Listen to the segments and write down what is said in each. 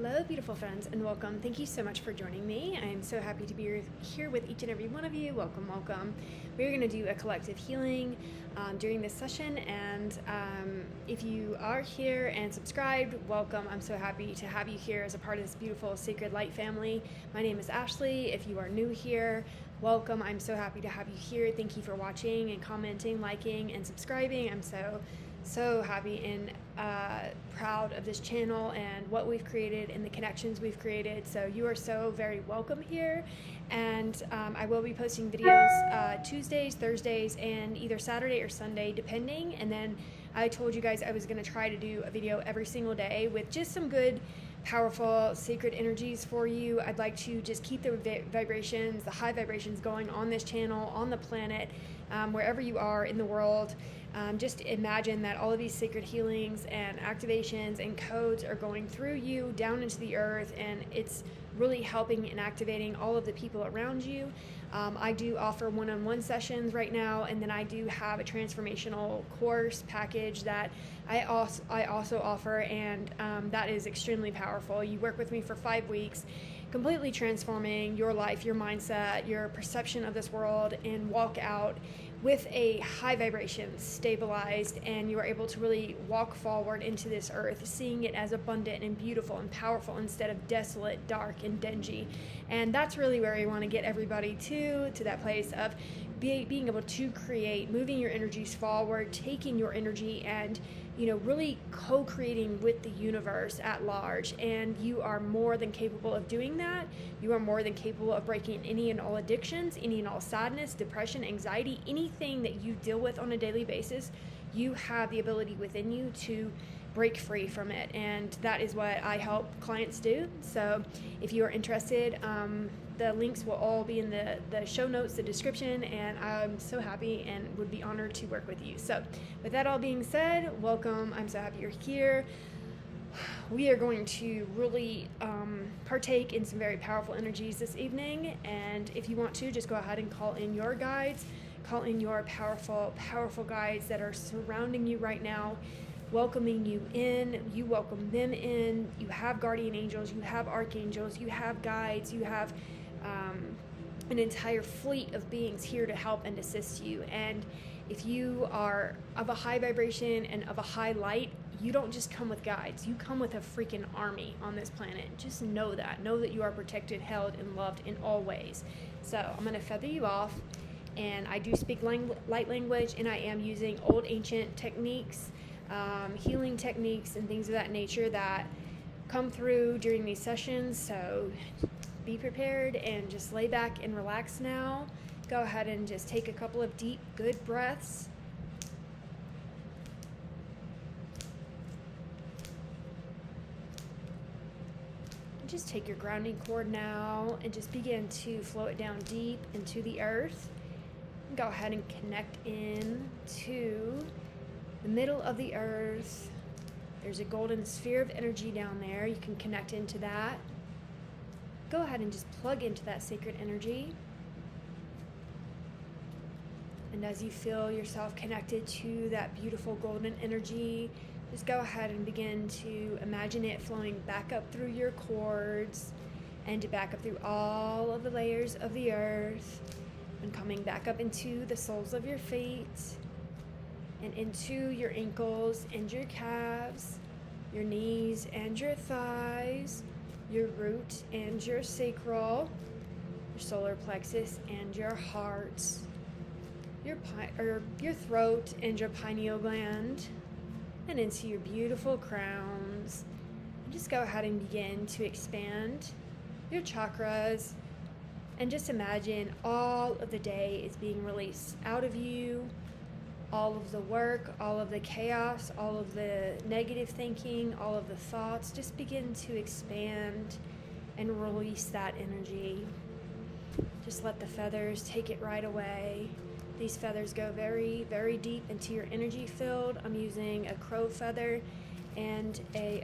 Hello, beautiful friends, and welcome. Thank you so much for joining me. I am so happy to be here with each and every one of you. Welcome, welcome. We're going to do a collective healing during this session, and if you are here and subscribed, welcome. I'm so happy to have you here as a part of this beautiful Sacred Light family. My name is Ashley. If you are new here, welcome. I'm so happy to have you here. Thank you for watching and commenting, liking, and subscribing. I'm so happy and proud of this channel and what we've created and the connections we've created. So you are so very welcome here. And I will be posting videos Tuesdays, Thursdays, and either Saturday or Sunday, depending. And then I told you guys I was going to try to do a video every single day with just some good, powerful, sacred energies for you. I'd like to just keep the vibrations, the high vibrations going on this channel, on the planet, wherever you are in the world. Just imagine that all of these sacred healings and activations and codes are going through you down into the earth, and it's really helping and activating all of the people around you. I do offer one-on-one sessions right now, and then I do have a transformational course package that I also offer, and that is extremely powerful. You work with me for 5 weeks, completely transforming your life, your mindset, your perception of this world, and walk out with a high vibration, stabilized, and you are able to really walk forward into this earth, seeing it as abundant and beautiful and powerful instead of desolate, dark, and dingy. And that's really where I want to get everybody to that place of being able to create, moving your energies forward, taking your energy and really co-creating with the universe at large. And you are more than capable of doing that. You are more than capable of breaking any and all addictions, any and all sadness, depression, anxiety, anything that you deal with on a daily basis. You have the ability within you to break free from it, and that is what I help clients do. So if you are interested, the links will all be in the show notes, the description, and I'm so happy and would be honored to work with you. So with that all being said, welcome. I'm so happy you're here. We are going to really partake in some very powerful energies this evening, and if you want to, just go ahead and call in your guides, call in your powerful, powerful guides that are surrounding you right now, welcoming you in. You welcome them in. You have guardian angels, you have archangels, you have guides, you have an entire fleet of beings here to help and assist you. And if you are of a high vibration and of a high light, you don't just come with guides, you come with a freaking army on this planet. Just know that you are protected, held, and loved in all ways. So I'm going to feather you off, and I do speak light language, and I am using old ancient techniques, healing techniques and things of that nature that come through during these sessions. So be prepared and just lay back and relax now. Go ahead and just take a couple of deep, good breaths. And just take your grounding cord now and just begin to flow it down deep into the earth. And go ahead and connect in to the middle of the earth. There's a golden sphere of energy down there. You can connect into that. Go ahead and just plug into that sacred energy. And as you feel yourself connected to that beautiful golden energy, just go ahead and begin to imagine it flowing back up through your cords and to back up through all of the layers of the earth and coming back up into the soles of your feet and into your ankles and your calves, your knees and your thighs, your root and your sacral, your solar plexus and your heart, your throat and your pineal gland, and into your beautiful crowns. And just go ahead and begin to expand your chakras, and just imagine all of the day is being released out of you. All of the work, all of the chaos, all of the negative thinking, all of the thoughts, just begin to expand and release that energy. Just let the feathers take it right away. These feathers go very, very deep into your energy field. I'm using a crow feather and a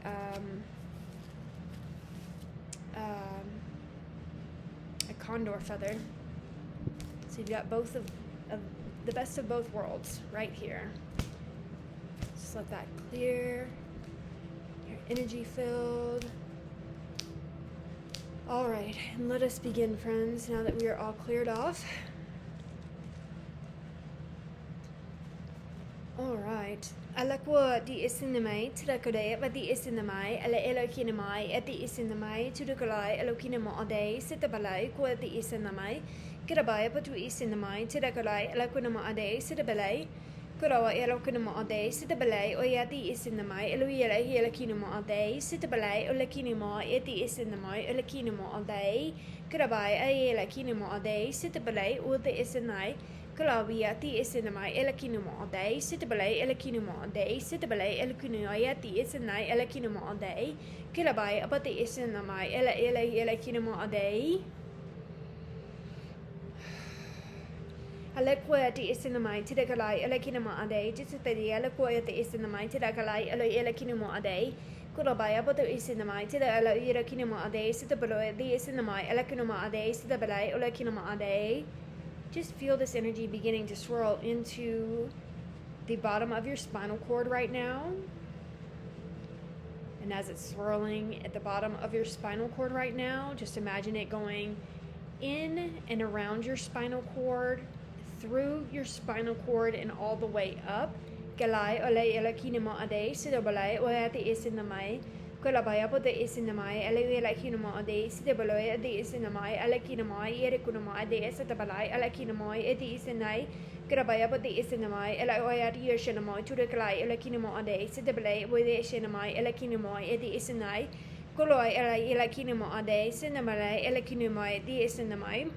condor feather. So you've got both of the best of both worlds right here. Just let that clear your energy field. right, and let us begin, friends, now that we are all cleared off. All right. Alakwa di isinamai, tirakode, but the isinamai, ala elokinamai, at the isinamai, tudukalai, elokinamo ade, sitabalai, qua the isinamai, kirabai, but to isinamai, tirakalai, elokinamo ade, sitabalai, kurawa elokinamo ade, sitabalai, oyati isinamai, eloyela, elokinamo ade, sitabalai, olakinamo, eti isinamai, elokinamo ade, kirabai, ayelakinamo ade, sitabalai, or the isinai. Kalawiyati isinamai elakinamo all day, sitabalay elakinamo all day, sitabalay elakinayati isinai elakinamo all day, kilabay abati isinamai elakinamo all day. Alakwati isinamai tidakalai elakinamo all day, jisipedi alakwati isinamai tidakalai elakinamo all day. Kulabay abati isinamai elakinamo all day, sitabalay the isinamai elakinamo all day, sitabalay elakinamo all day. Just feel this energy beginning to swirl into the bottom of your spinal cord right now. And as it's swirling at the bottom of your spinal cord right now, just imagine it going in and around your spinal cord, through your spinal cord, and all the way up. Kalai ole elakinamo ade, sidabalai oati isinamai. Kalabaya put the isinamai, elakinamo ade, sidabaloy, the isinamai, elakinamai, erikunamai, the esatabalai, elakinamoi, edi isinai, Kalabaya put the isinamai, elaoyat yoshanamoi, to the kalai, elakinamo ade, sidabalay, with the isinamai, elakinamoi, edi isinai, Koloi, elakinamo ade, sinamalai, elakinamoi, the isinamai.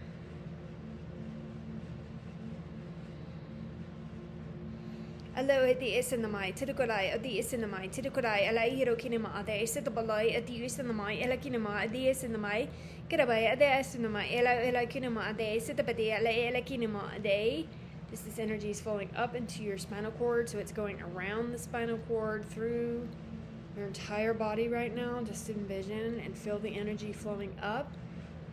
Hello, the isinamai, tidukolai, the isinamai, tidukolai, alahiro kinema, the isitabalai, the isinamai, elakinema, the isinamai, Kirabai, the isinamai, elakinema, the isitabadi, elakinema, they. This energy is flowing up into your spinal cord, so it's going around the spinal cord through your entire body right now. Just envision and feel the energy flowing up.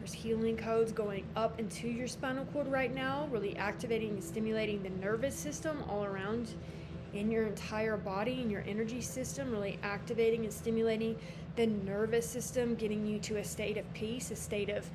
There's healing codes going up into your spinal cord right now, really activating and stimulating the nervous system all around in your entire body, in your energy system, really activating and stimulating the nervous system, getting you to a state of peace, a state of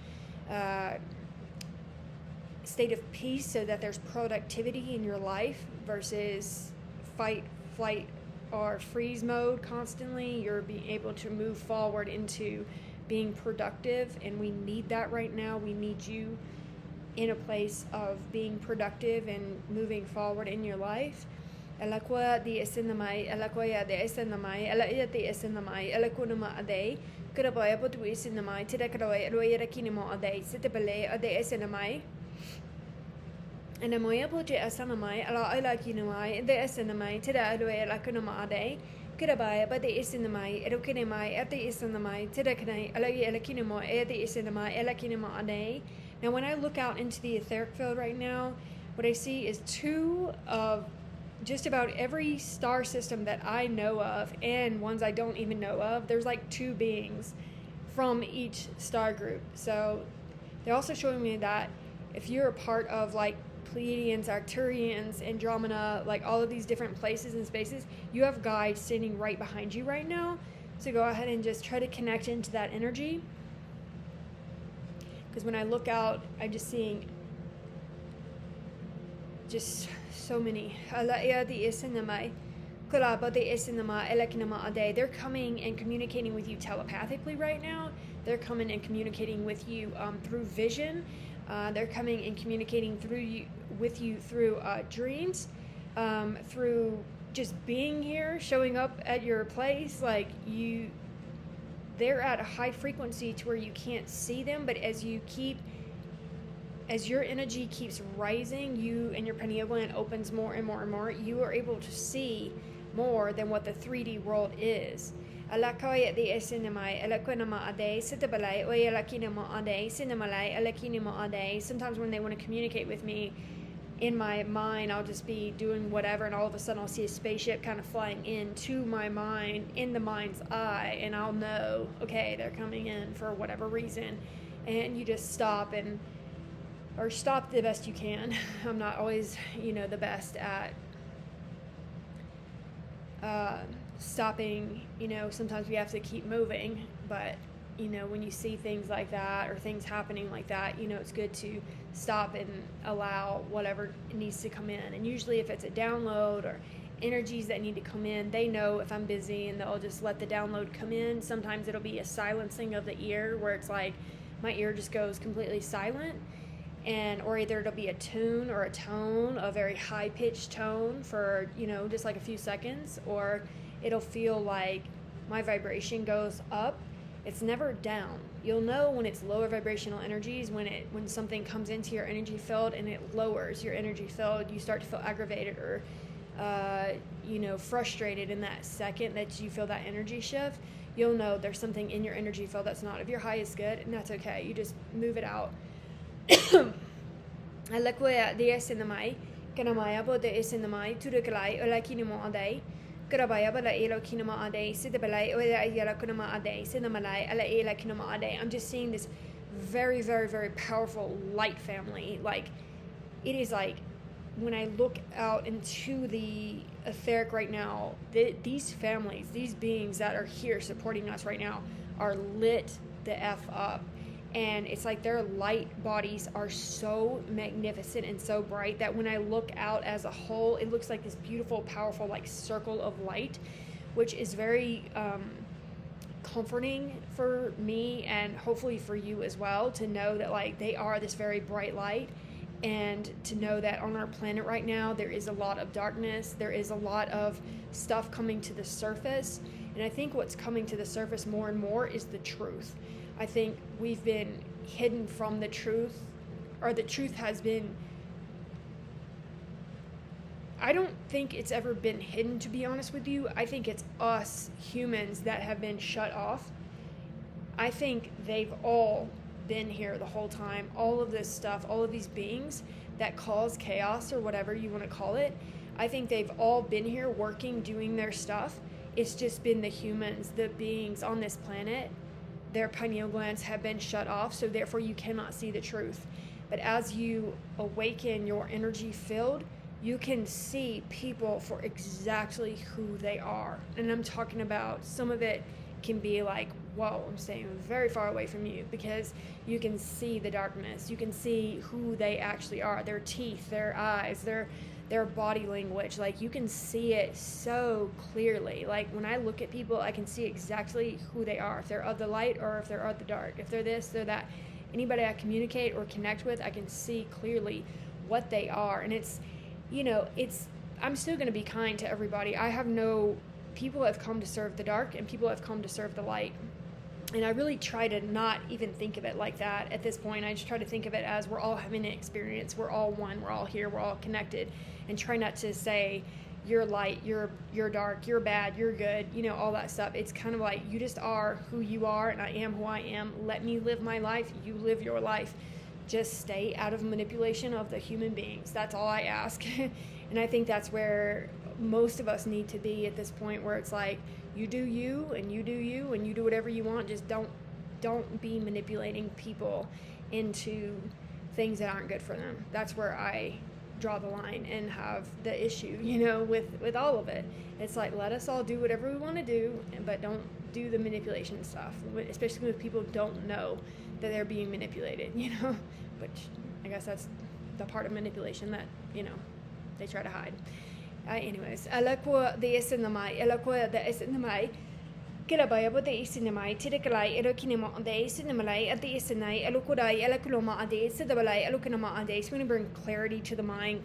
peace, so that there's productivity in your life versus fight, flight, or freeze mode constantly. You're being able to move forward into being productive, and we need that right now. We need you in a place of being productive and moving forward in your life. Elakwa di esinamai, elakwaya de esinamai, elaya de esinamai, elakunama ade, Kuraboya putu esinamai, tidakaroy, eloyera kinimo ade, sitabale ade esinamai. And amoya putu esanamai, ela kinamai, de esinamai, tida aloya lakunama ade. Kirabaya, but the isinamai, erokinamai, at the isinamai, tidakanai, elakinamo, the isinamai, elakinamo ade. Now, when I look out into the etheric field right now, what I see is two of just about every star system that I know of, and ones I don't even know of. There's like two beings from each star group. So they're also showing me that if you're a part of like Pleiadians, Arcturians, Andromeda, like all of these different places and spaces, you have guides standing right behind you right now. So go ahead and just try to connect into that energy. Because when I look out, I'm just seeing just so many. They're coming and communicating with you telepathically right now. They're coming and communicating with you through vision. They're coming and communicating with you through dreams, through just being here, showing up at your place. Like they're at a high frequency to where you can't see them, but as your energy keeps rising, you and your pineal gland opens more and more and more, you are able to see more than what the 3D world is. Sometimes when they want to communicate with me in my mind, I'll just be doing whatever, and all of a sudden I'll see a spaceship kind of flying into my mind, in the mind's eye, and I'll know, okay, they're coming in for whatever reason. And you just stop the best you can. I'm not always, the best at stopping. Sometimes we have to keep moving, but when you see things like that or things happening like that, it's good to stop and allow whatever needs to come in. And usually if it's a download or energies that need to come in, they know if I'm busy and they'll just let the download come in. Sometimes it'll be a silencing of the ear where it's like my ear just goes completely silent, or either it'll be a tune or a tone, a very high-pitched tone for, just like a few seconds, or it'll feel like my vibration goes up. It's never down. You'll know when it's lower vibrational energies, when something comes into your energy field and it lowers your energy field. You start to feel aggravated or frustrated in that second that you feel that energy shift. You'll know there's something in your energy field that's not of your highest good, and that's okay. You just move it out. Alakoya the Essenamai, Kanamaya bo the Essenamai, Turukalai, Olakinimo Ade, Karabaya bala elo kinama ade, Sidabalai, Ola Yala Kunama Ade, Sinamalai, Ala Ela Kinama Ade. I'm just seeing this very, very, very powerful light family. Like, it is like, when I look out into the etheric right now, these families, these beings that are here supporting us right now are lit the F up. And it's like their light bodies are so magnificent and so bright that when I look out as a whole, it looks like this beautiful, powerful, like circle of light, which is very comforting for me and hopefully for you as well, to know that like they are this very bright light, and to know that on our planet right now there is a lot of darkness, there is a lot of stuff coming to the surface. And I think what's coming to the surface more and more is the truth. I think we've been hidden from the truth, or the truth has been, I don't think it's ever been hidden, to be honest with you. I think it's us humans that have been shut off. I think they've all been here the whole time. All of this stuff, all of these beings that cause chaos or whatever you want to call it, I think they've all been here working, doing their stuff. It's just been the humans, the beings on this planet, their pineal glands have been shut off, so therefore you cannot see the truth. But as you awaken your energy field, you can see people for exactly who they are. And I'm talking about, some of it can be like, whoa, I'm staying very far away from you, because you can see the darkness. You can see who they actually are, their teeth, their eyes, their body language. Like, you can see it so clearly. Like, when I look at people, I can see exactly who they are, if they're of the light or if they're of the dark, if they're this, they're that. Anybody I communicate or connect with, I can see clearly what they are. And it's, I'm still going to be kind to everybody. People have come to serve the dark and people have come to serve the light. And I really try to not even think of it like that at this point. I just try to think of it as we're all having an experience. We're all one. We're all here. We're all connected. And try not to say, you're light, you're dark, you're bad, you're good, all that stuff. It's kind of like, you just are who you are, and I am who I am. Let me live my life. You live your life. Just stay out of manipulation of the human beings. That's all I ask. And I think that's where most of us need to be at this point, where it's like, you do you, and you do you, and you do whatever you want. Just don't be manipulating people into things that aren't good for them. That's where I draw the line and have the issue, with all of it. It's like, let us all do whatever we want to do, but don't do the manipulation stuff, especially when people don't know that they're being manipulated, which I guess that's the part of manipulation that, they try to hide. Anyways, Alakwa the Essenamai, Alakwa the Essenamai, Kirabaya, but the Essenamai, Tidikalai, Elokinema, the Essenemalai, at the Essenai, Elokodai, Elakuloma, Ade, Sidabalai, Elokinama, Ade. So we're going to bring clarity to the mind,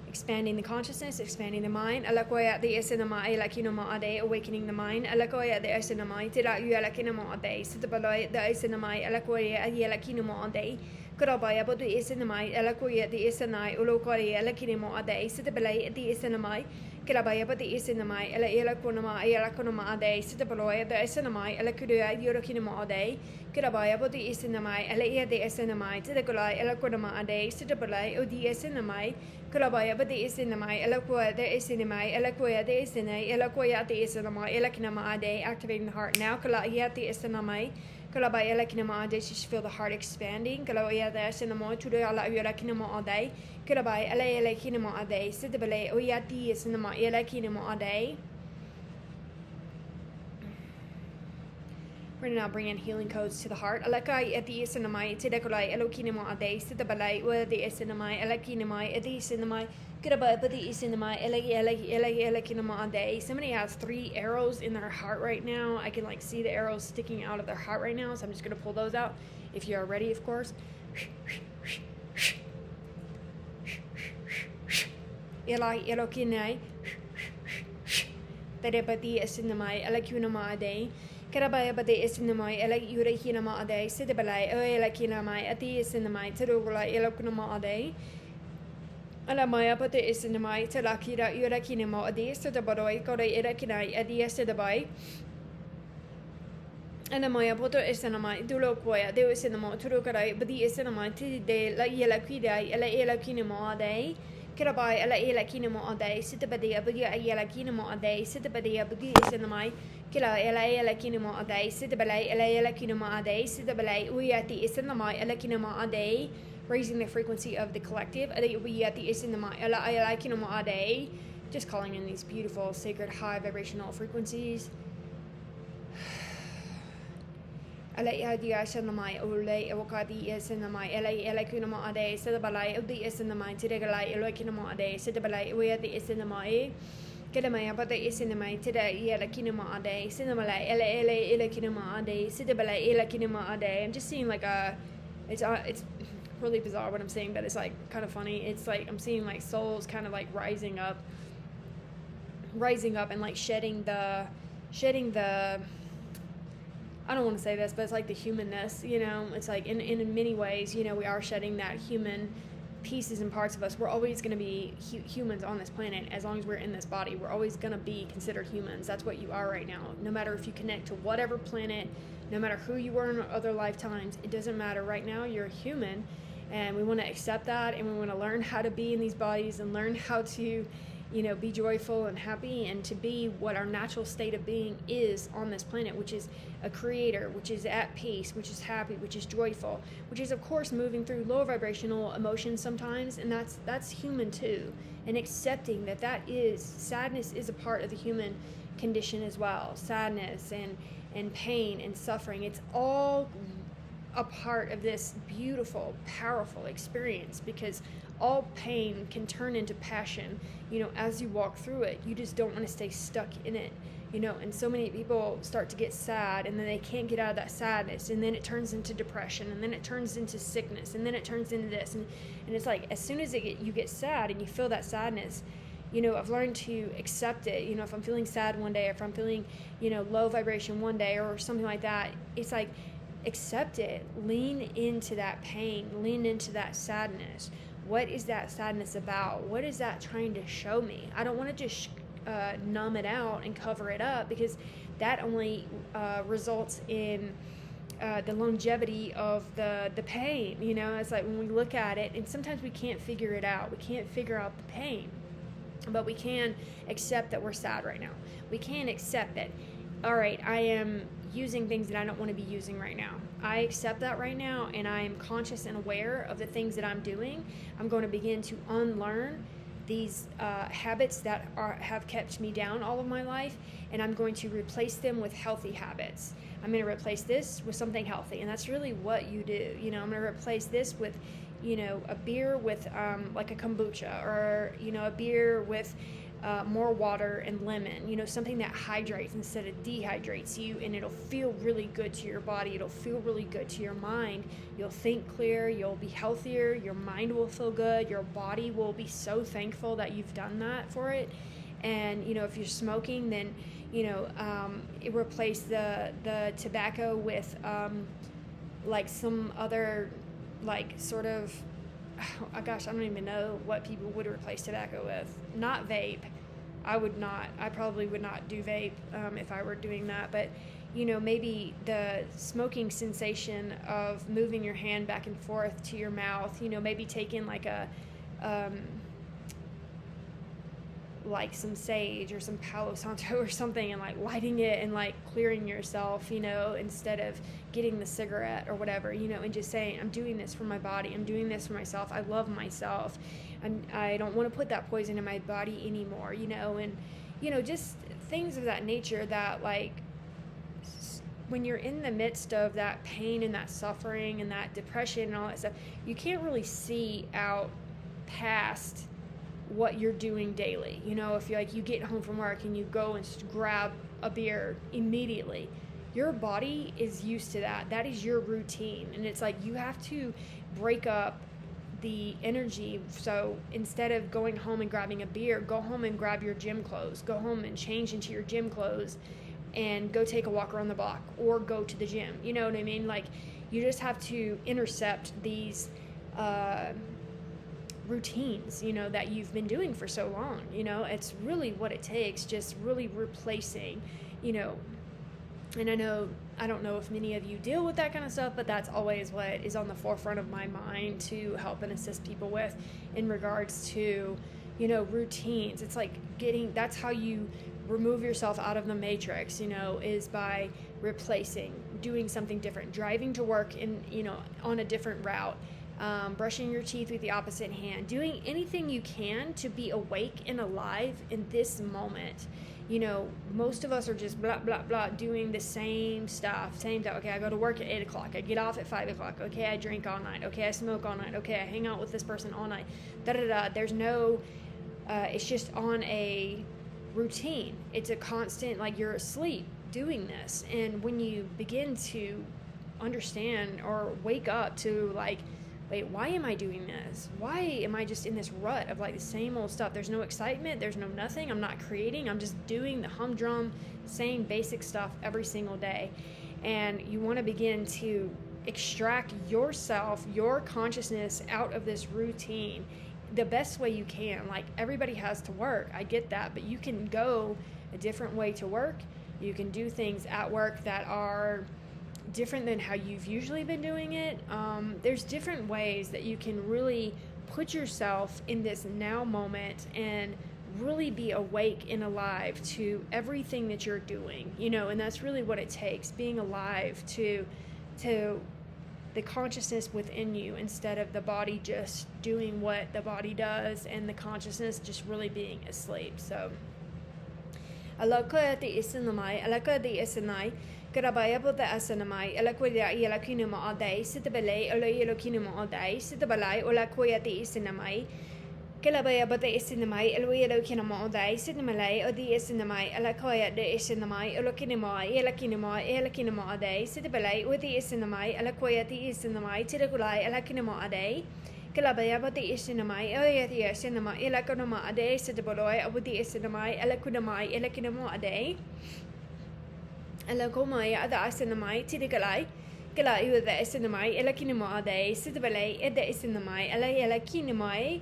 expanding the consciousness, expanding the mind. Alakoya the Essenamai, Lakinoma, Ade, awakening the mind. Alakoya the Essenamai, Tidayu, Elakinama, Ade, Sidabalai, the Essenamai, Alakoya, Elakinoma, Ade. Karabaya bodu Essenamai, Alakoya the Essenai, Ulokoya, Elakinemo Ade, Sidabalai, the Essenamai, Karabaya bodu Essenamai, Elakonoma, Elakonoma Ade, Sidabaloya, the Essenamai, Elakuria, Eurokinemo Ade, Karabaya bodu Essenamai, Elea the Essenamai, Tidakolai, Elakonoma Ade, Sidabalai, O the Essenamai, Karabaya bodu Essenamai, Elakoya the Essenamai, Elakoya the Essenai, Elakoya the Essenamai, Elakinama Ade, activating the heart now, Kalaya the Essenamai. Kalabaya lakinama ade, just feel the heart expanding. Kalabaya the Essenamo, to the ala kinamo ade. Kalabaya ala kinamo ade, Sidabale, Oyati Essenama, Ela kinamo ade. We're gonna now bring in healing codes to the heart. Alakai eti isinamai tidekolai elokinemo ade sitabalai wadi isinamai elakinemai edi isinamai kiraba badi isinamai elakinemo ade. Somebody has 3 arrows in their heart right now. I can like see the arrows sticking out of their heart right now, so I'm just gonna pull those out. If you are ready, of course. Elai elokinai tadebadi isinamai elakinemo ade. Karabaya bade isinamai elak yurekinama ade sidabalai elakinamai ati isinamai terugula elokunama ade alamaya bade isinamai telakira yurekinama ade sidabaroi kore erakinai adi sidabai alamaya boto isinamai dulokoya de isinamo turukarai badi isinamai tide la yelakidai ela elakinama ade Kirabai ela elakinamo ade sidabadia badi elakinamo ade sidabadia badi isinamai Kila ela kinema ade, sidabalay ela kinema ade, sidabalay uyati isinama ela kinema ade, raising the frequency of the collective. Ade uyati isinama ela kinema ade, just calling in these beautiful, sacred, high vibrational frequencies. Ela yadi isinama ule evokadi isinama ela kinema ade, sidabalay udi isinama tidegalay ela kinema ade, sidabalay uyati isinama Kedamaya bata isinamai tida ela kinema ade, cinemala ela kinema ade, sidabala ela kinema ade. I'm just seeing like it's really bizarre what I'm saying, but it's like kind of funny. It's like I'm seeing like souls kind of like rising up and like shedding the I don't want to say this, but it's like the humanness, you know. It's like in many ways, you know, we are shedding that human pieces and parts of us. We're always going to be humans on this planet. As long as we're in this body, we're always going to be considered humans. That's what you are right now. No matter if you connect to whatever planet, no matter who you were in other lifetimes, it doesn't matter. Right now, you're a human, and we want to accept that, and we want to learn how to be in these bodies and learn how to, you know, be joyful and happy, and to be what our natural state of being is on this planet, which is a creator, which is at peace, which is happy, which is joyful, which is of course moving through low vibrational emotions sometimes, and that's human too. And accepting that is sadness is a part of the human condition as well. Sadness and pain and suffering, it's all a part of this beautiful, powerful experience, because all pain can turn into passion, you know, as you walk through it. You just don't want to stay stuck in it, you know. And so many people start to get sad, and then they can't get out of that sadness, and then it turns into depression, and then it turns into sickness, and then it turns into this, and it's like as soon as you get sad and you feel that sadness, you know, I've learned to accept it. You know, if I'm feeling sad one day, if I'm feeling, you know, low vibration one day or something like that, it's like accept it, lean into that pain, lean into that sadness. What is that sadness about? What is that trying to show me? I don't want to just numb it out and cover it up, because that only results in the longevity of the pain. You know, it's like when we look at it, and sometimes we can't figure it out. We can't figure out the pain, but we can accept that we're sad right now. We can accept that, all right, I am using things that I don't want to be using right now. I accept that right now, and I am conscious and aware of the things that I'm doing. I'm going to begin to unlearn these habits that have kept me down all of my life, and I'm going to replace them with healthy habits. I'm going to replace this with something healthy, and that's really what you do. You know, I'm going to replace this with, you know, a beer with like a kombucha, or, you know, a beer with more water and lemon, you know, something that hydrates instead of dehydrates you, and it'll feel really good to your body. It'll feel really good to your mind. You'll think clear, you'll be healthier, your mind will feel good, your body will be so thankful that you've done that for it. And, you know, if you're smoking, then, you know, replace the tobacco with like some other, like, sort of, oh gosh, I don't even know what people would replace tobacco with. Not vape. I probably would not do vape if I were doing that. But, you know, maybe the smoking sensation of moving your hand back and forth to your mouth, you know, maybe taking like a, like some sage or some Palo Santo or something, and like lighting it and like clearing yourself, you know, instead of getting the cigarette or whatever, you know, and just saying, I'm doing this for my body, I'm doing this for myself, I love myself, I don't want to put that poison in my body anymore, you know. And, you know, just things of that nature that, like, when you're in the midst of that pain and that suffering and that depression and all that stuff, you can't really see out past what you're doing daily. You know, if you get home from work and you go and grab a beer immediately, your body is used to that. That is your routine. And it's like you have to break up the energy. So instead of going home and grabbing a beer, go home and grab your gym clothes. Go home and change into your gym clothes and go take a walk around the block or go to the gym. You know what I mean? Like, you just have to intercept these routines, you know, that you've been doing for so long. You know, it's really what it takes, just really replacing, you know. And I don't know if many of you deal with that kind of stuff, but that's always what is on the forefront of my mind to help and assist people with in regards to, you know, routines. It's like that's how you remove yourself out of the matrix, you know, is by replacing, doing something different, driving to work in, you know, on a different route, brushing your teeth with the opposite hand, doing anything you can to be awake and alive in this moment. You know, most of us are just blah, blah, blah, doing the same stuff. Okay, I go to work at 8 o'clock. I get off at 5 o'clock. Okay, I drink all night. Okay, I smoke all night. Okay, I hang out with this person all night. Da-da-da. There's no, it's just on a routine. It's a constant, like, you're asleep doing this. And when you begin to understand or wake up to, like, wait, why am I doing this? Why am I just in this rut of like the same old stuff? There's no excitement. There's no nothing. I'm not creating. I'm just doing the humdrum, same basic stuff every single day. And you want to begin to extract yourself, your consciousness out of this routine the best way you can. Like, everybody has to work. I get that. But you can go a different way to work. You can do things at work that are different than how you've usually been doing it. There's different ways that you can really put yourself in this now moment and really be awake and alive to everything that you're doing, you know. And that's really what it takes, being alive to the consciousness within you, instead of the body just doing what the body does and the consciousness just really being asleep. So alaka the isinamai, alaka the isinai, Karabaya the Asanamai, Alaquia Yalakinuma Ade, Sitabele, Ola Yalakinuma Ade, Sitabalai, Ola Quia the Isinamai, Kalabaya but the Isinamai, Elwia Lokinama Ade, Sitamalay, or the Isinamai, Alaquia the Isinamai, Olokinima, Yalakinima, Yalakinama Ade, Sitabele, with the Isinamai, Alaquia the Isinamai, Tidakulai, Alakinama Ade. Kalabaya but the Isinamai, Oya the Isinama, Ilakonama Ade, Sitabaloy, with the Isinamai, Alakunamai, Ilakinama Ade. Alakomai, other Asanamai, Tidikalai, Kalai with the Asanamai, Elakinama Ade, Sitabalay, Eda Isanamai, Alakinamai,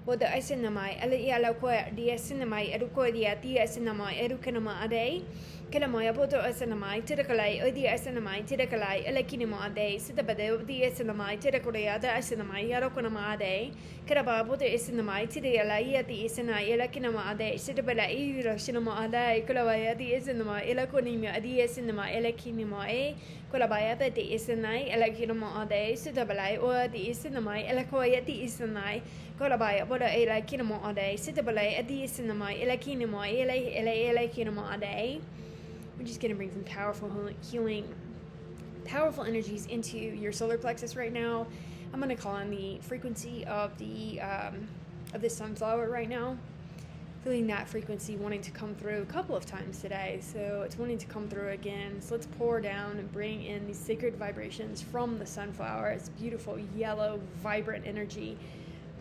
Boda Asanamai, Alayalaquia, the Asanamai, Educodia, the Asanamai, Educanama Ade. Kalamaya Poto Asanamai, Tidakalai, Odi Asanamai, Tidakalai, Elakinama Ade, Sitabade, the Asanamai, Tidakorea, the Asanamai, Yarokanama Ade, Karaba, Poto Isanamai, Tidalai, the Isanai, Elakinama Ade, Sitabala, Cinema Ade, Kalawaya, the Isanama, Elakonima, the Asanama, Elakinima, Kolabaya, the Isanai, Elakinama Ade, Sitabalai, or the Isanamai, Elakoya, the Isanai, Kolabaya, Boda Elakinama Ade, Sitabalai, the Isanamai, Elakinima, Elakinama Ade. We're just going to bring some powerful healing, powerful energies into your solar plexus right now. I'm going to call on the frequency of the sunflower right now. Feeling that frequency wanting to come through a couple of times today. So it's wanting to come through again. So let's pour down and bring in these sacred vibrations from the sunflower. It's beautiful, yellow, vibrant energy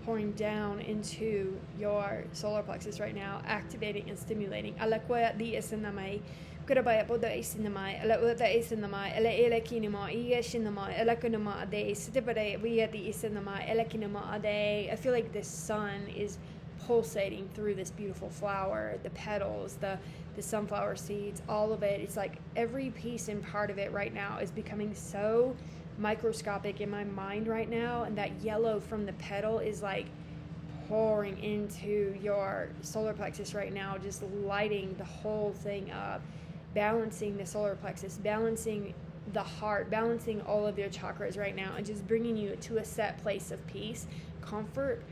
pouring down into your solar plexus right now, activating and stimulating. Alakwa di esenamai. Kurabaya boda isinamai, Alauda isinamai, Elakinima, Yeshinama, Elakunama Ade, Sitibade, we at the isinamai, Elakinama Ade. I feel like the sun is pulsating through this beautiful flower, the petals, the sunflower seeds, all of it. It's like every piece and part of it right now is becoming so microscopic in my mind right now, and that yellow from the petal is like pouring into your solar plexus right now, just lighting the whole thing up, balancing the solar plexus, balancing the heart, balancing all of your chakras right now, and just bringing you to a set place of peace, comfort,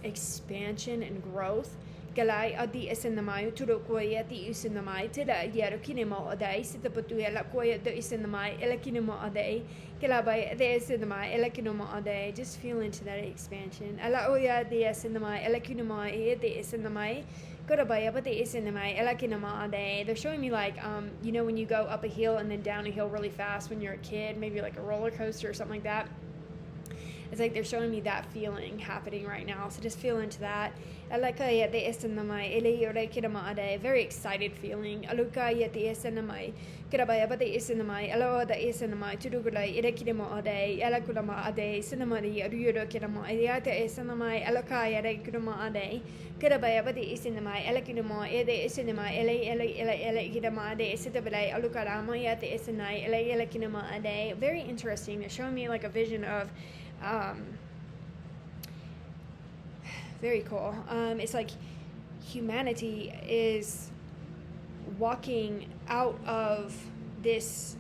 expansion, and growth. Galai adi esenamai turokoya di usinamai tira yero kinemo adai sitaputu ela koya de isenamai ela kinemo adai Galabai de esenamai ela kinemo adai. Just feel into that expansion. Ala oya de esenamai ela kinemo de esenamai Gorabaya but the Essenema ela kinemo adai. They're showing me like you know when you go up a hill and then down a hill really fast when you're a kid, maybe like a roller coaster or something like that. It's like they're showing me that feeling happening right now. So just feel into that. Very excited feeling. Very interesting. They're showing me like a vision of very cool. It's like humanity is walking out of this,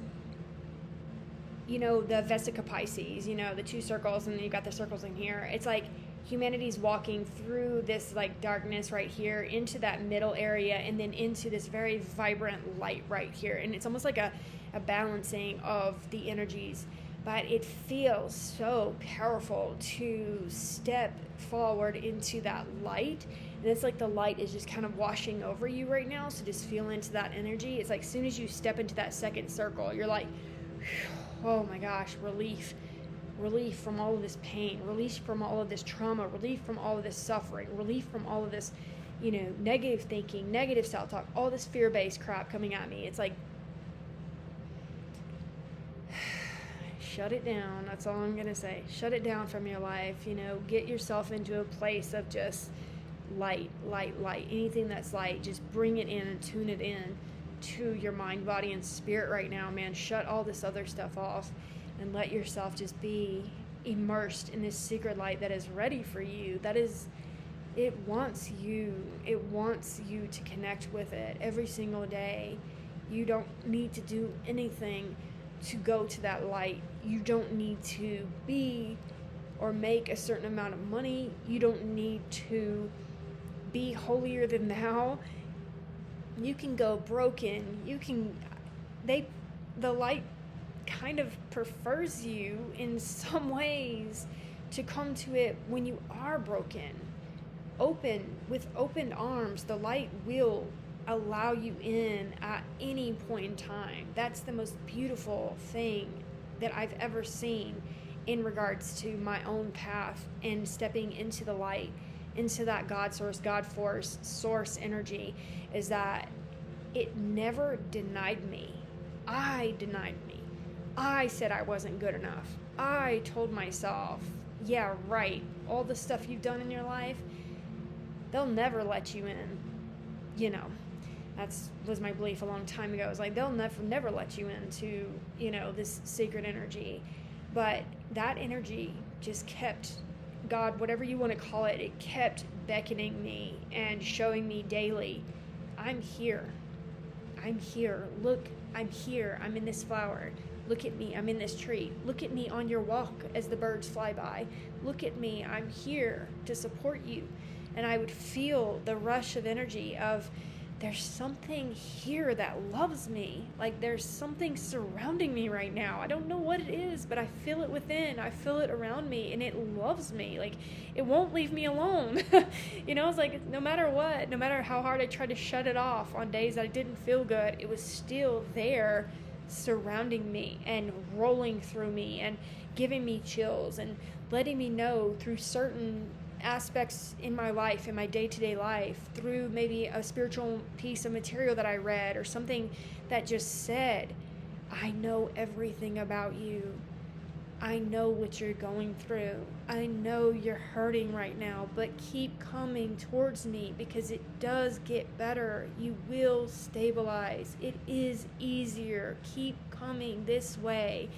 you know, the Vesica Pisces, you know, the two circles, and then you've got the circles in here. It's like humanity's walking through this like darkness right here into that middle area and then into this very vibrant light right here. And it's almost like a balancing of the energies. But it feels so powerful to step forward into that light. And it's like the light is just kind of washing over you right now. So just feel into that energy. It's like as soon as you step into that second circle, you're like, oh my gosh, relief. Relief from all of this pain. Relief from all of this trauma. Relief from all of this suffering. Relief from all of this, you know, negative thinking, negative self-talk, all this fear-based crap coming at me. It's like, shut it down. That's all I'm going to say. Shut it down from your life. You know, get yourself into a place of just light, light, light. Anything that's light, just bring it in and tune it in to your mind, body, and spirit right now, man. Shut all this other stuff off and let yourself just be immersed in this secret light that is ready for you. That is, it wants you. It wants you to connect with it every single day. You don't need to do anything to go to that light. You don't need to be or make a certain amount of money. You don't need to be holier than thou. You can go broken. The light kind of prefers you in some ways to come to it when you are broken. With open arms, the light will allow you in at any point in time. That's the most beautiful thing that I've ever seen in regards to my own path and stepping into the light, into that God source, God force, source energy, is that it never denied me. I denied me. I said I wasn't good enough. I told myself, yeah, right, all the stuff you've done in your life, they'll never let you in. You know, that was my belief a long time ago. It was like, they'll never let you into, you know, this sacred energy. But that energy just kept, God, whatever you want to call it, it kept beckoning me and showing me daily, I'm here. I'm here. Look, I'm here. I'm in this flower. Look at me. I'm in this tree. Look at me on your walk as the birds fly by. Look at me. I'm here to support you. And I would feel the rush of energy of, there's something here that loves me. Like there's something surrounding me right now. I don't know what it is, but I feel it within. I feel it around me, and it loves me. Like it won't leave me alone. You know, it's like no matter what, no matter how hard I tried to shut it off on days that I didn't feel good, it was still there surrounding me and rolling through me and giving me chills and letting me know through certain aspects in my life, in my day-to-day life, through maybe a spiritual piece of material that I read or something that just said, I know everything about you. I know what you're going through. I know you're hurting right now, but keep coming towards me because it does get better. You will stabilize. It is easier. Keep coming this way.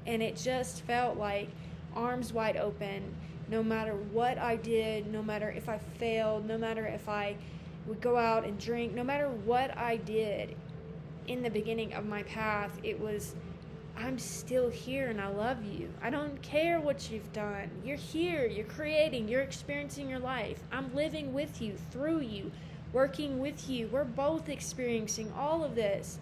And it just felt like arms wide open. No matter what I did, no matter if I failed, no matter if I would go out and drink, no matter what I did in the beginning of my path, it was, I'm still here and I love you. I don't care what you've done. You're here, you're creating, you're experiencing your life. I'm living with you, through you, working with you. We're both experiencing all of this.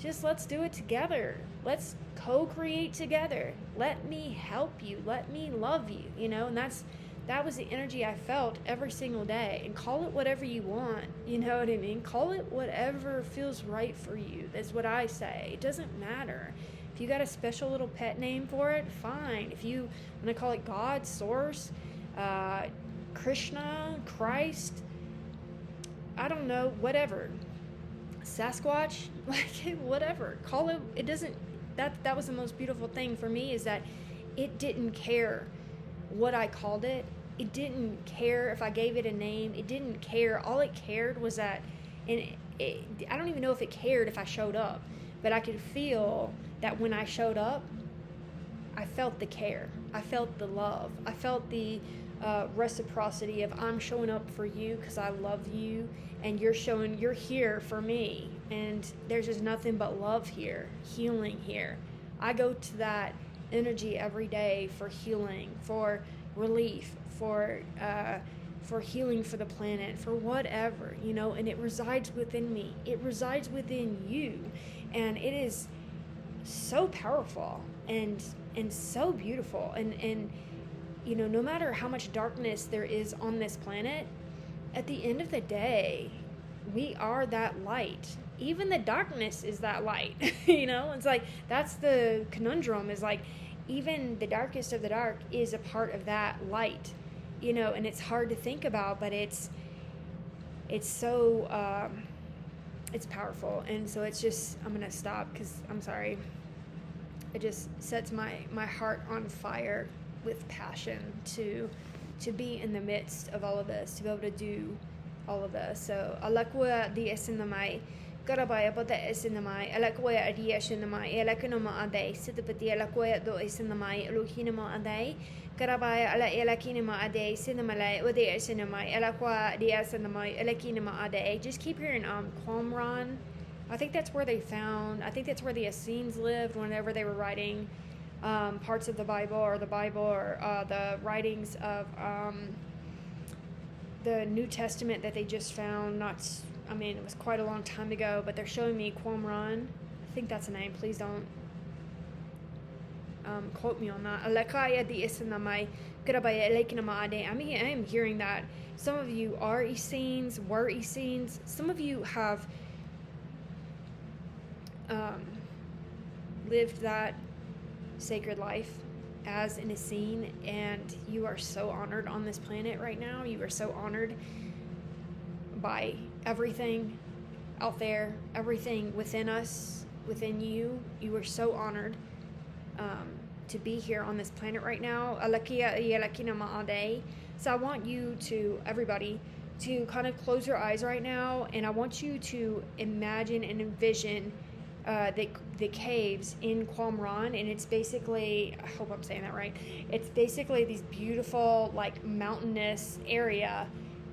Just let's do it together. Let's co-create together. Let me help you. Let me love you, and that was the energy I felt every single day. And call it whatever you want, you know what I mean? Call it whatever feels right for you. That's what I say. It doesn't matter. If you got a special little pet name for it, fine. If you want to call it God, Source, Krishna, Christ, I don't know, whatever. Sasquatch, whatever. Call it. It doesn't. That was the most beautiful thing for me, is that it didn't care what I called it. It didn't care if I gave it a name. It didn't care. All it cared was that, and I don't even know if it cared if I showed up, but I could feel that when I showed up, I felt the care. I felt the love. I felt the reciprocity of, I'm showing up for you because I love you, and you're here for me, and there's just nothing but love here, healing here. I go to that energy every day for healing, for relief, for healing for the planet, for whatever, and it resides within me. It resides within you, and it is so powerful and so beautiful, and no matter how much darkness there is on this planet, at the end of the day, we are that light. Even the darkness is that light. It's like, that's the conundrum, is like, even the darkest of the dark is a part of that light, and it's hard to think about, but it's so it's powerful. And so it's just, I'm gonna stop because I'm sorry, it just sets my heart on fire with passion to be in the midst of all of this, to be able to do all of this. So alakwa di esinamai karabaya bota esinamai alakwa adi esinamai alakunoma ade sitapati alakwa do esinamai aluhinama ade karabaya ala elakinama ade sinamala ode esinamai alakwa di esinamai alakinama ade. Just keep hearing Qumran. I think that's where the Essenes lived whenever they were writing parts of the Bible, or the writings of the New Testament that they just found. It was quite a long time ago, but they're showing me Qumran. I think that's the name. Please don't quote me on that. I am hearing that some of you are Essenes, were Essenes. Some of you have lived that sacred life as an Essene, and you are so honored on this planet right now. You are so honored by everything out there, everything within us, within you. You are so honored to be here on this planet right now. So I want you to, everybody, to kind of close your eyes right now, and I want you to imagine and envision the caves in Qumran, and it's basically, I hope I'm saying that right, it's basically these beautiful, like, mountainous area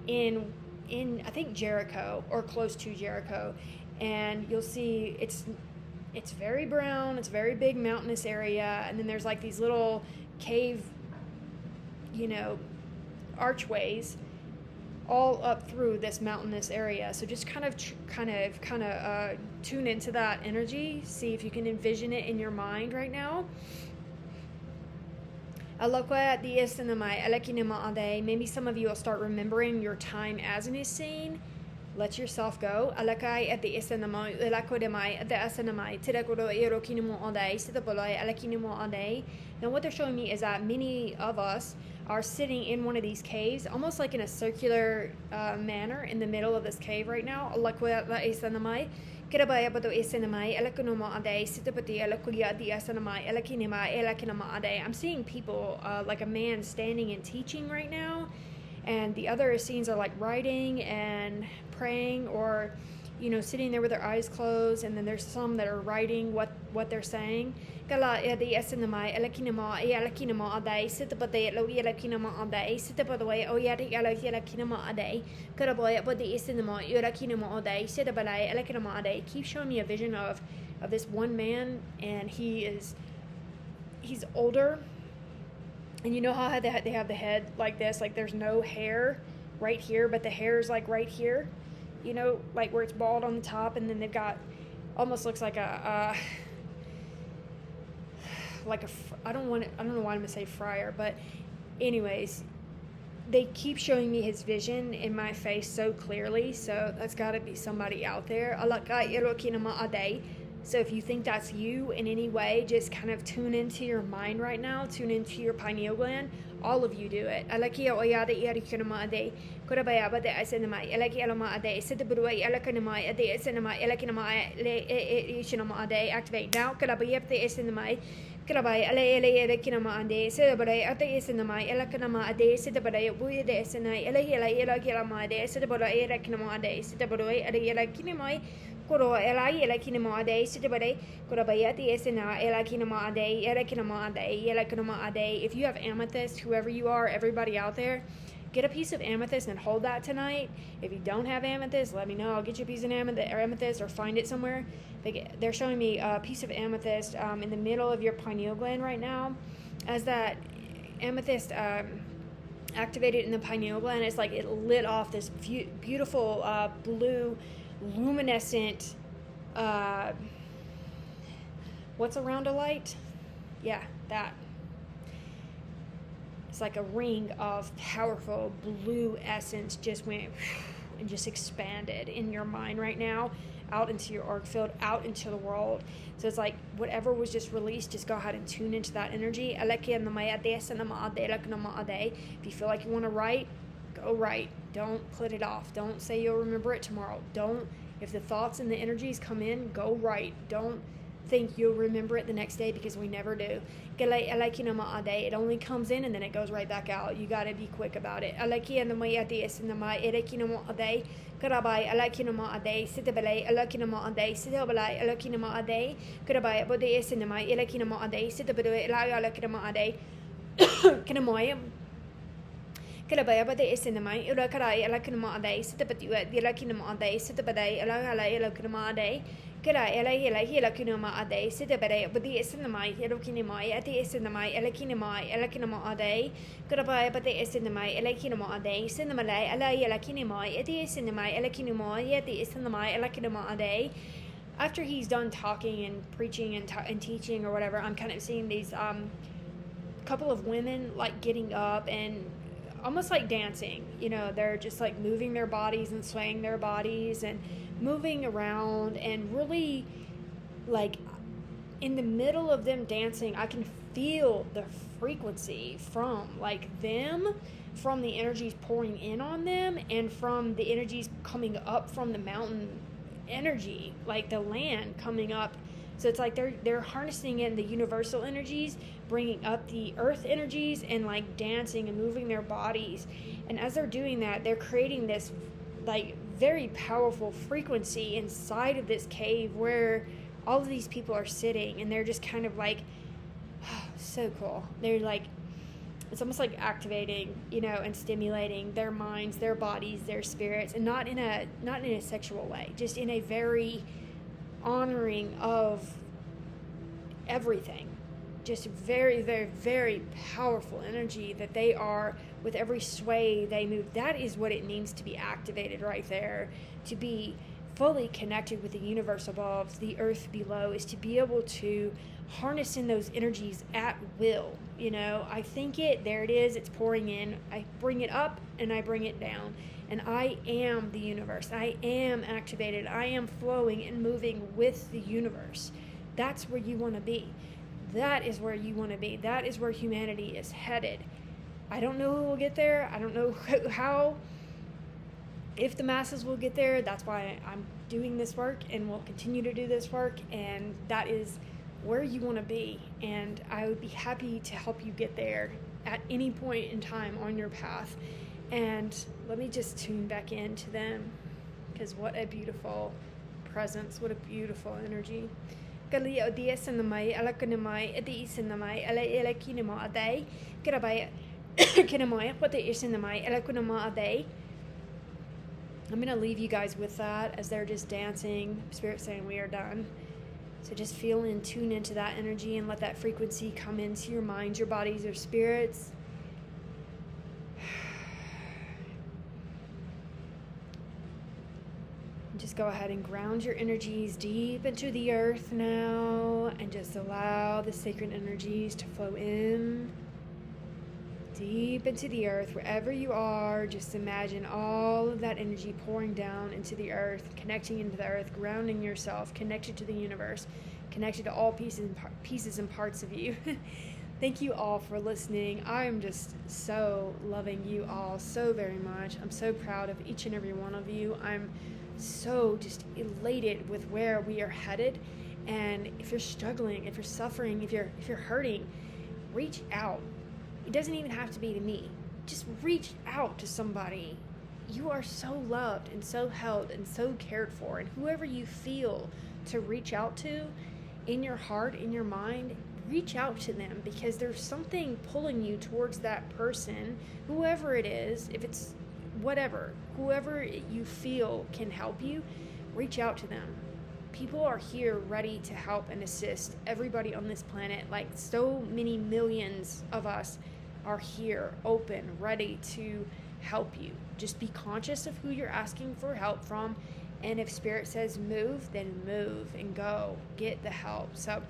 in I think Jericho, or close to Jericho, and you'll see it's very brown, it's a very big mountainous area, and then there's like these little cave, archways all up through this mountainous area. So just kind of tune into that energy. See if you can envision it in your mind right now. Maybe some of you will start remembering your time as an Essene. Let yourself go. Now what they're showing me is that many of us are sitting in one of these caves, almost like in a circular manner in the middle of this cave right now. I'm seeing people, like a man standing and teaching right now, and the other scenes are like writing and praying, or sitting there with their eyes closed, and then there's some that are writing what they're saying. Kala e the esenamai elakinama e elakinama adai sitapade lo elakinama adai sitapade o yati elakinama adai karaboy but the esenama elakinama adai sitapade elakinama adai. Keep showing me a vision of this one man, and he's older, and you know how they have the head like this, like there's no hair right here, but the hair is like right here, like where it's bald on the top, and then they've got almost looks like I don't know why I'm going to say friar, but anyways, they keep showing me his vision in my face so clearly, so that's got to be somebody out there. So if you think that's you in any way, just kind of tune into your mind right now, tune into your pineal gland. All of you do it. Activate now. Kirabai ale ele kinama ade sedabare ate esenamai elakanama ade sedabare buye de esenai ele kilama ade sedabare ele kinama ade sedabare ade ele kinamai koro ele kinama ade sedabare kurabai ate esena ele kinama ade ele kinama ade ele kinama ade. If you have amethyst, whoever you are, everybody out there, get a piece of amethyst and hold that tonight. If you don't have amethyst, let me know. I'll get you a piece of amethyst or find it somewhere. They're showing me a piece of amethyst in the middle of your pineal gland right now. As that amethyst activated in the pineal gland, it's like it lit off this beautiful blue luminescent, what's around a light? Yeah, that. It's like a ring of powerful blue essence just went and just expanded in your mind right now, out into your auric field, out into the world. So it's like whatever was just released, just go ahead and tune into that energy. If you feel like you want to write, go write. Don't put it off. Don't say you'll remember it tomorrow. If the thoughts and the energies come in, go write. Don't think you'll remember it the next day, because we never do. It only comes in and then it goes right back out. You got to be quick about it. Kira ela kinama ade sidabere budi esinamai elokinamai ati esinamai elakinama ade kira but the esinamai elakinama ade sinamalai ela kinamai ati esinamai elakinamai ati esinamai elakinama ade. After he's done talking and preaching and teaching or whatever, I'm kind of seeing these couple of women like getting up and almost like dancing. They're just like moving their bodies and swaying their bodies and moving around, and really like in the middle of them dancing, I can feel the frequency from the energies pouring in on them, and from the energies coming up from the mountain energy, like the land coming up. So it's like they're harnessing in the universal energies, bringing up the earth energies, and like dancing and moving their bodies. And as they're doing that, they're creating this like very powerful frequency inside of this cave where all of these people are sitting, and they're just kind of like, oh, so cool. They're like, it's almost like activating, and stimulating their minds, their bodies, their spirits, and not in a sexual way, just in a very honoring of everything. Just very, very, very powerful energy that they are. With every sway they move, that is what it means to be activated right there. To be fully connected with the universe above, the earth below, is to be able to harness in those energies at will. I think there it is, it's pouring in. I bring it up and I bring it down. And I am the universe. I am activated. I am flowing and moving with the universe. That's where you want to be. That is where you want to be. That is where humanity is headed. I don't know who will get there. I don't know how, if the masses will get there. That's why I'm doing this work and will continue to do this work. And that is where you want to be. And I would be happy to help you get there at any point in time on your path. And let me just tune back into them, because what a beautiful presence. What a beautiful energy. Gali o dia sinamai alakanamai edi sinamai ala elekinama ade kirabai kinamai what the isinamai alakunama ade. I'm going to leave you guys with that as they're just dancing. Spirit saying we are done. So just feel and tune into that energy and let that frequency come into your minds, your bodies, your spirits. Just go ahead and ground your energies deep into the earth now and just allow the sacred energies to flow in deep into the earth. Wherever you are, just imagine all of that energy pouring down into the earth, connecting into the earth, grounding yourself, connected to the universe, connected to all pieces and parts of you. Thank you all for listening. I am just so loving you all so very much. I'm so proud of each and every one of you. I'm so just elated with where we are headed. And if you're struggling, if you're suffering, if you're hurting, reach out. It doesn't even have to be to me. Just reach out to somebody. You are so loved and so held and so cared for. And whoever you feel to reach out to in your heart, in your mind, reach out to them, because there's something pulling you towards that person, whoever it is. If it's whatever, whoever you feel can help you, reach out to them. People are here ready to help and assist everybody on this planet. Like, so many millions of us are here, open, ready to help you. Just be conscious of who you're asking for help from, and if Spirit says move, then move and go get the help. So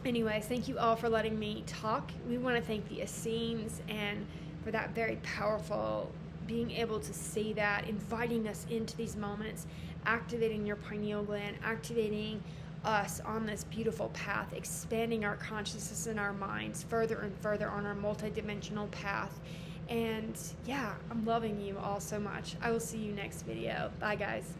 anyways, thank you all for letting me talk. We want to thank the Essenes and for that very powerful being able to say that, inviting us into these moments, activating your pineal gland, activating us on this beautiful path, expanding our consciousness and our minds further and further on our multidimensional path. And yeah, I'm loving you all so much. I will see you next video. Bye, guys.